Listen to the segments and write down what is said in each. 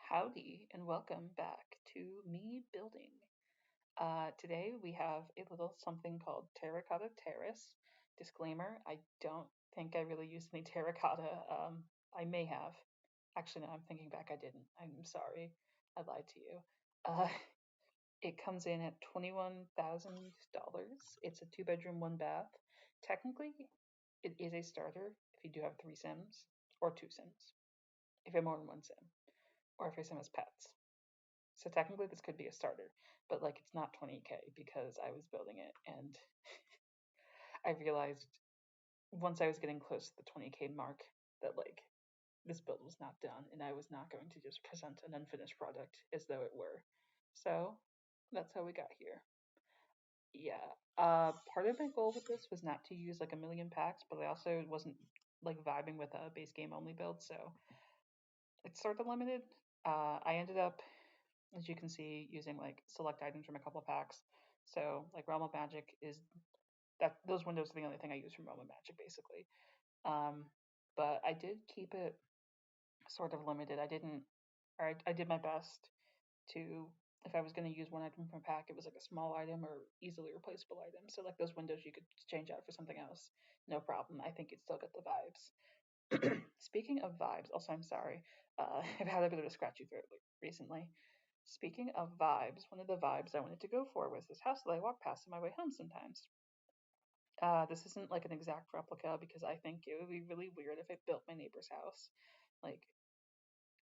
Howdy, and welcome back to me building. Today we have a little something called Terracotta Terrace. Disclaimer, I don't think I really used any terracotta. I may have. Actually, no, I'm thinking back, I didn't. I'm sorry. I lied to you. Uh, it comes in at $21,000. It's a two bedroom, one bath. Technically, it is a starter if you do have three Sims or two Sims, if you have more than one Sim, or if your Sim has pets. So technically this could be a starter, but like it's not 20K because I was building it and I realized once I was getting close to the 20K mark that like this build was not done and I was not going to just present an unfinished product as though it were. So that's how we got here. Yeah. Part of my goal with this was not to use like a million packs, but I also wasn't like vibing with a base game only build, so it's sort of limited. I ended up, as you can see, using like select items from a couple of packs. So like Realm of Magic is that those windows are the only thing I use from Realm of Magic basically. Um, but I did keep it sort of limited. I didn't, or I did my best to, if I was going to use one item from a pack, it was like a small item or easily replaceable item. So like those windows you could change out for something else, no problem. I think you'd still get the vibes. Speaking of vibes, also I'm sorry, I've had a bit of a scratchy throat recently. Speaking of vibes, one of the vibes I wanted to go for was this house that I walk past on my way home sometimes. This isn't like an exact replica because I think it would be really weird if I built my neighbor's house. Like,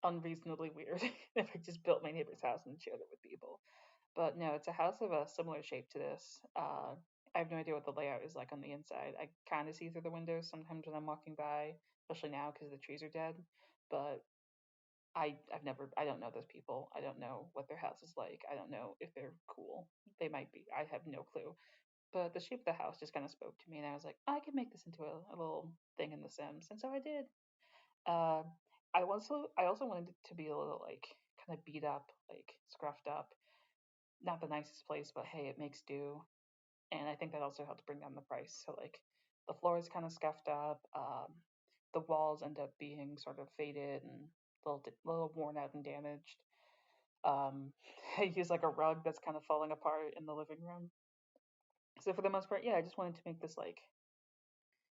unreasonably weird if I just built my neighbor's house and shared it with people. But no, it's a house of a similar shape to this. I have no idea what the layout is like on the inside. I kind of see through the windows sometimes when I'm walking by, especially now because the trees are dead. But I don't know those people. I don't know what their house is like. I don't know if they're cool. They might be. I have no clue. But the shape of the house just kind of spoke to me, and I was like, I could make this into a little thing in The Sims, and so I did. Uh, I also wanted it to be a little like kind of beat up, like scruffed up. Not the nicest place, but hey, it makes do. And I think that also helped bring down the price. So like the floor is kind of scuffed up. The walls end up being sort of faded and little worn out and damaged. Um, I use like a rug that's kind of falling apart in the living room. So for the most part, yeah, I just wanted to make this like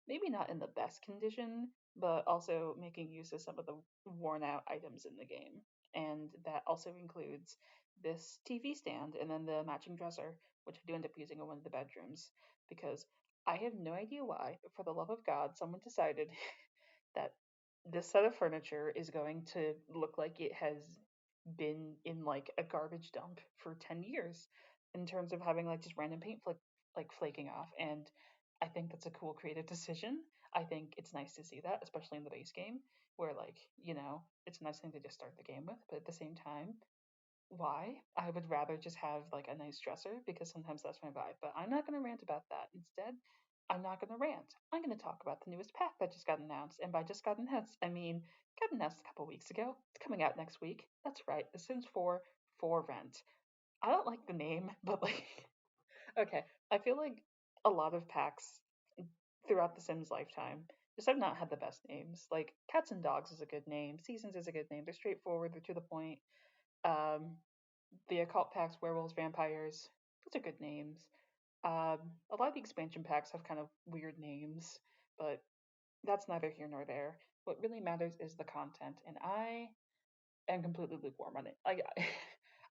maybe not in the best condition, but also making use of some of the worn out items in the game. And that also includes this TV stand and then the matching dresser, which I do end up using in one of the bedrooms because I have no idea why, but for the love of God, someone decided that this set of furniture is going to look like it has been in like a garbage dump for 10 years in terms of having like just random like flaking off. And I think that's a cool creative decision. I think it's nice to see that, especially in the base game where like, it's a nice thing to just start the game with, but at the same time, why? I would rather just have like a nice dresser because sometimes that's my vibe. But I'm not going to rant about that. Instead, I'm not going to rant. I'm going to talk about the newest pack that just got announced. And by just got announced, I mean got announced a couple weeks ago. It's coming out next week. That's right, The Sims 4 for rent. I don't like the name, but like, okay, I feel like a lot of packs throughout The Sims lifetime just have not had the best names. Like Cats and Dogs is a good name. Seasons is a good name. They're straightforward. They're to the point. Um, the occult packs, werewolves, vampires, those are good names. A lot of the expansion packs have kind of weird names, but that's neither here nor there. What really matters is the content, and I am completely lukewarm on it. Like,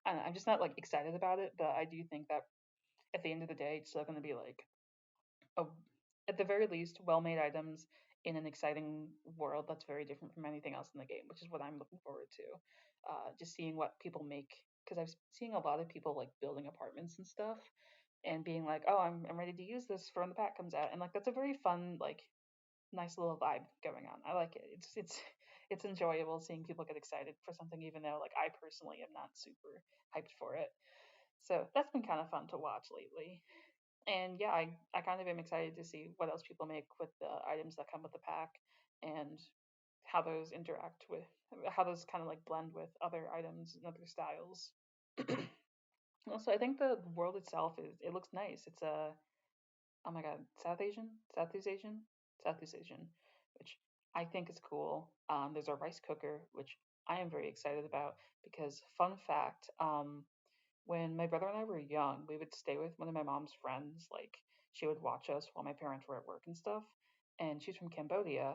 I'm just not like excited about it, but I do think that at the end of the day, it's still going to be like a, at the very least, well-made items in an exciting world that's very different from anything else in the game, which is what I'm looking forward to. Just seeing what people make, because I've seeing a lot of people like building apartments and stuff, and being like, oh, I'm ready to use this for when the pack comes out, and like that's a very fun like nice little vibe going on. I like it. It's enjoyable seeing people get excited for something, even though like I personally am not super hyped for it. So that's been kind of fun to watch lately. And yeah, I kind of am excited to see what else people make with the items that come with the pack and how those interact with how those kind of like blend with other items and other styles. Also, I think the world itself is it looks nice. It's a oh my god, Southeast Asian, Southeast Asian, which I think is cool. There's a rice cooker, which I am very excited about because fun fact, when my brother and I were young, we would stay with one of my mom's friends. Like she would watch us while my parents were at work and stuff. And she's from Cambodia.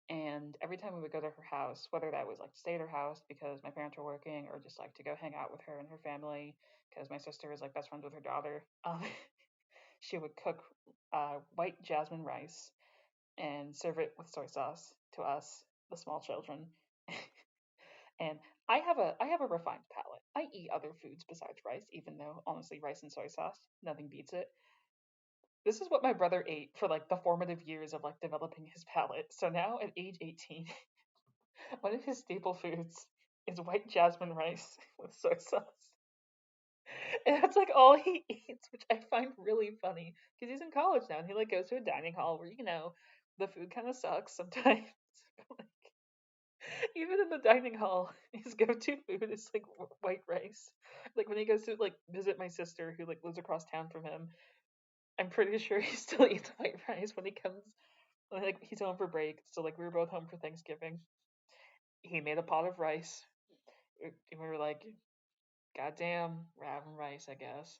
And every time we would go to her house, whether that was like to stay at her house because my parents were working or just like to go hang out with her and her family because my sister is like best friends with her daughter, she would cook white jasmine rice and serve it with soy sauce to us, the small children. And I have a refined palate. I eat other foods besides rice, even though honestly rice and soy sauce, nothing beats it. This is what my brother ate for like the formative years of like developing his palate. So now at age 18, one of his staple foods is white jasmine rice with soy sauce. And that's like all he eats, which I find really funny because he's in college now and he like goes to a dining hall where, the food kind of sucks sometimes. Even in the dining hall, his go-to food is like white rice. Like when he goes to like visit my sister who like lives across town from him, I'm pretty sure he still eats white rice when he comes when like he's home for break. So like we were both home for Thanksgiving. He made a pot of rice. And we were like, God damn, we're having rice, I guess.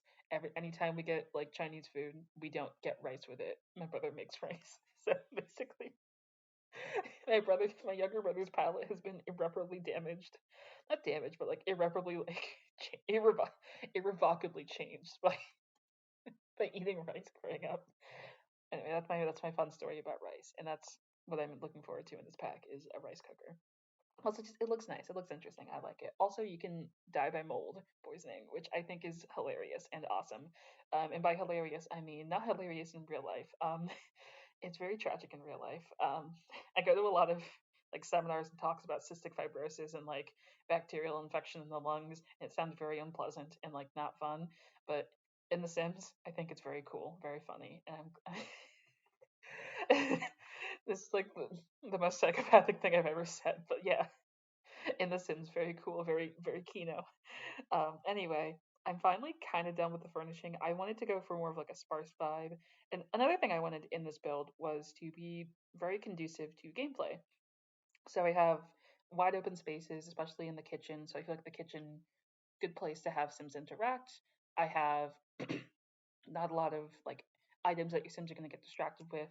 Anytime we get like Chinese food, we don't get rice with it. My brother makes rice. So basically my younger brother's palate has been irreparably damaged. Not damaged, but like irreparably, like irrevocably changed by eating rice growing up. Anyway, that's my fun story about rice, and that's what I'm looking forward to in this pack is a rice cooker. Also, just it looks nice. It looks interesting. I like it. Also, you can die by mold poisoning, which I think is hilarious and awesome. And by hilarious, I mean not hilarious in real life. It's very tragic in real life. I go to a lot of like seminars and talks about cystic fibrosis and like bacterial infection in the lungs. It sounds very unpleasant and like not fun, but in The Sims, I think it's very cool, very funny, and this is like the most psychopathic thing I've ever said. But yeah, in The Sims, very cool, very very kino. Anyway, I'm finally kind of done with the furnishing. I wanted to go for more of like a sparse vibe. And another thing I wanted in this build was to be very conducive to gameplay. So I have wide open spaces, especially in the kitchen. So I feel like the kitchen, good place to have Sims interact. I have not a lot of like items that your Sims are going to get distracted with.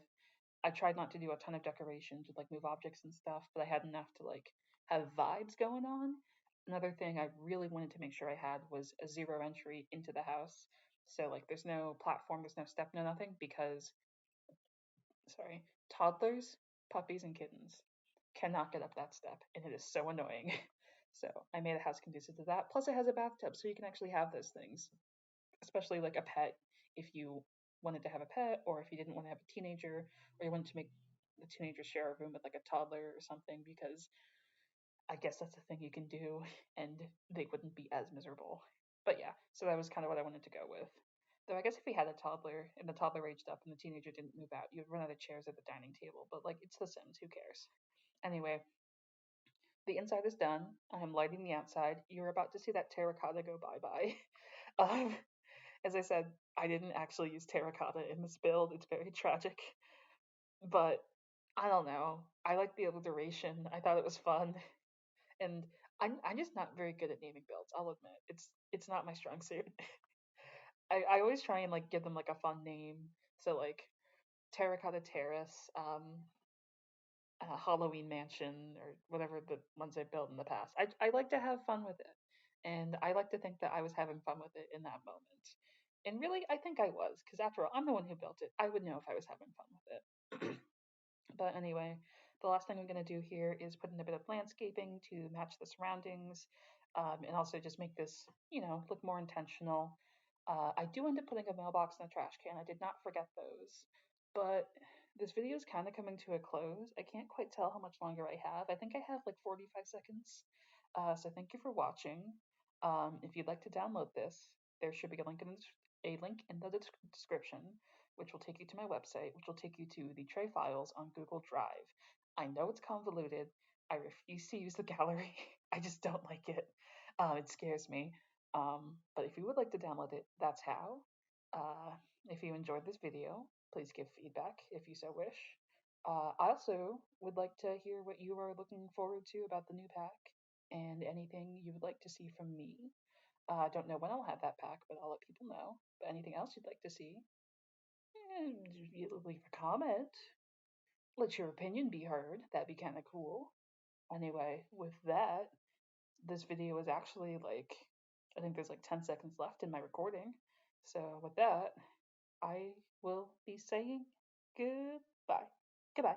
I tried not to do a ton of decorations with like move objects and stuff, but I had enough to like have vibes going on. Another thing I really wanted to make sure I had was a zero entry into the house. So like there's no platform, there's no step, no nothing because sorry, toddlers, puppies and kittens cannot get up that step and it is so annoying. So I made a house conducive to that. Plus it has a bathtub so you can actually have those things, especially like a pet if you wanted to have a pet or if you didn't want to have a teenager or you wanted to make the teenager share a room with like a toddler or something because I guess that's a thing you can do and they wouldn't be as miserable. But yeah, so that was kind of what I wanted to go with. Though I guess if we had a toddler and the toddler aged up and the teenager didn't move out, you'd run out of chairs at the dining table. But like it's The Sims, who cares? Anyway, the inside is done. I am lighting the outside. You're about to see that terracotta go bye bye. Um, as I said, I didn't actually use terracotta in this build. It's very tragic. But I don't know. I like the alliteration. I thought it was fun. And I'm just not very good at naming builds, I'll admit. It's not my strong suit. I always try and like give them like a fun name. So like Terracotta Terrace, Halloween Mansion, or whatever the ones I built in the past. I like to have fun with it. And I like to think that I was having fun with it in that moment. And really, I think I was, because after all, I'm the one who built it. I would know if I was having fun with it. But anyway, the last thing I'm going to do here is put in a bit of landscaping to match the surroundings and also just make this, look more intentional. I do end up putting a mailbox in a trash can. I did not forget those. But this video is kind of coming to a close. I can't quite tell how much longer I have. I think I have like 45 seconds. So thank you for watching. If you'd like to download this, there should be a link in the description which will take you to my website, which will take you to the tray files on Google Drive. I know it's convoluted. I refuse to use the gallery. I just don't like it. It scares me. But if you would like to download it, that's how. If you enjoyed this video, please give feedback if you so wish. I also would like to hear what you are looking forward to about the new pack. and anything you would like to see from me. I don't know when I'll have that pack, but I'll let people know. But anything else you'd like to see, leave a comment. Let your opinion be heard. That'd be kind of cool. Anyway, with that, this video is actually like, I think there's like 10 seconds left in my recording. So with that, I will be saying goodbye. Goodbye.